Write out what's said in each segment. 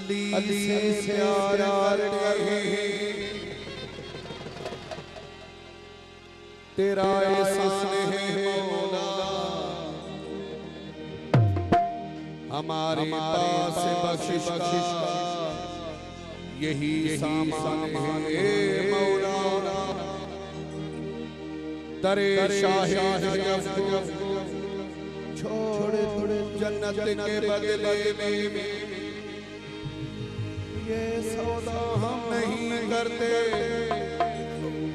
अली से प्यार करके तेरा एहसान है मौला, हमारे पास बख्शिश का यही सामान है मौला। दरे शाहे छोड़ जन्नत के बदले में ये सौदा हम नहीं करते,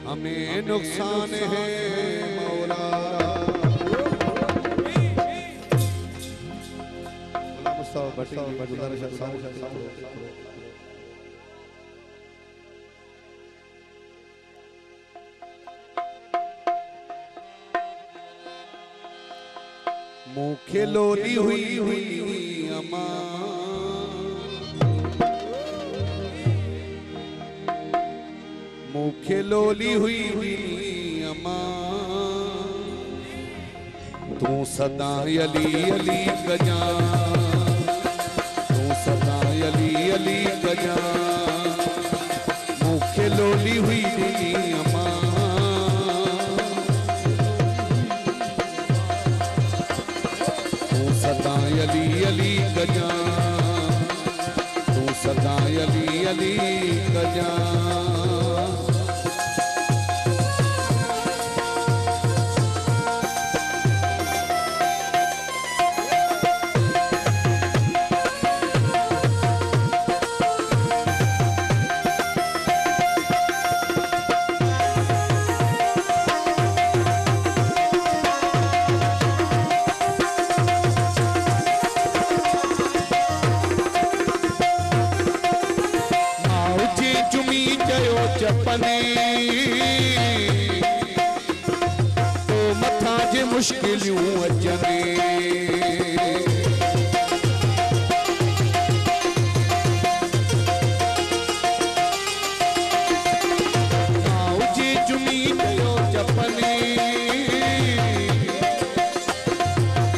हमें नुकसान है मौला। मुँह खिलौनी हुई अम्मा, मुँह खिलौनी हुई अम्मा, तू सदा अली अली गजा, तू सदा अली अली गजा। मुँह खिलौनी हुई अम्मा, सदा अली अली गजा, तू सदा अली अली गजा। चपने तो मथा जे मुश्किलियों अचने, जे जुमी जो चपने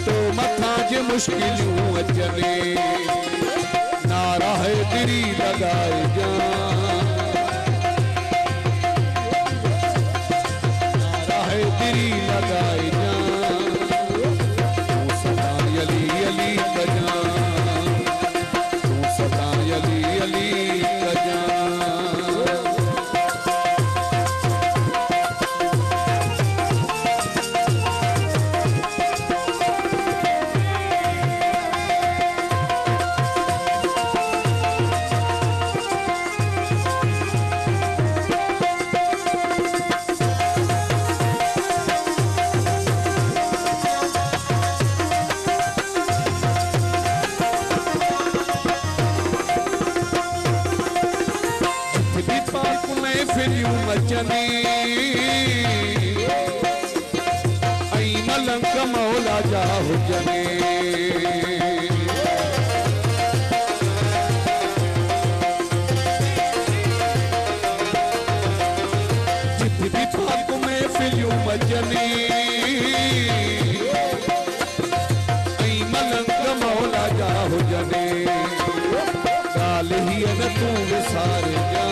तो मथा जे मुश्किलियों अचने। नारा है दिरी लगाए जा, तेरी लगाई जा, तू सदा अली अली गजा, तू सदा अली अली गजा। मचने आई मलंग मौला जा हुजने, जित भी पाक में फिल्यूं मचने आई मलंग मौला जा हुजने। गाल ही न तू विसार जा,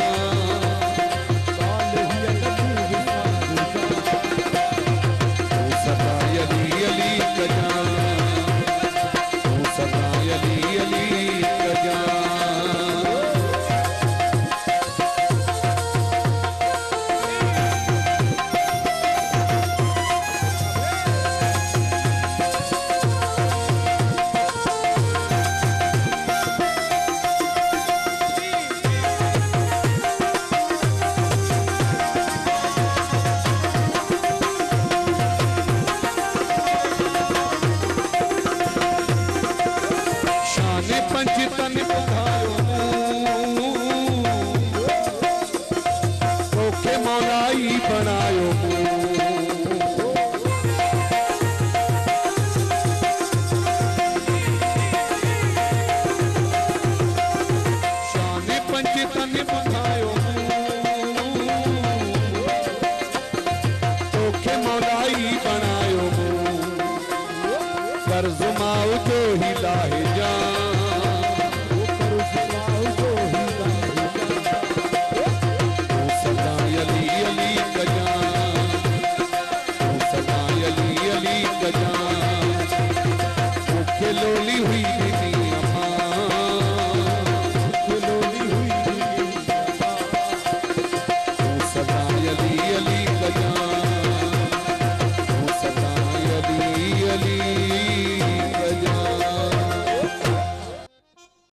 पंचतन बुधायो तोखे मौलाई बनायो। शान पंचतन बुधायो तोखे मौलाई बनायो। कर्ज माओ जो ही लाहे जा,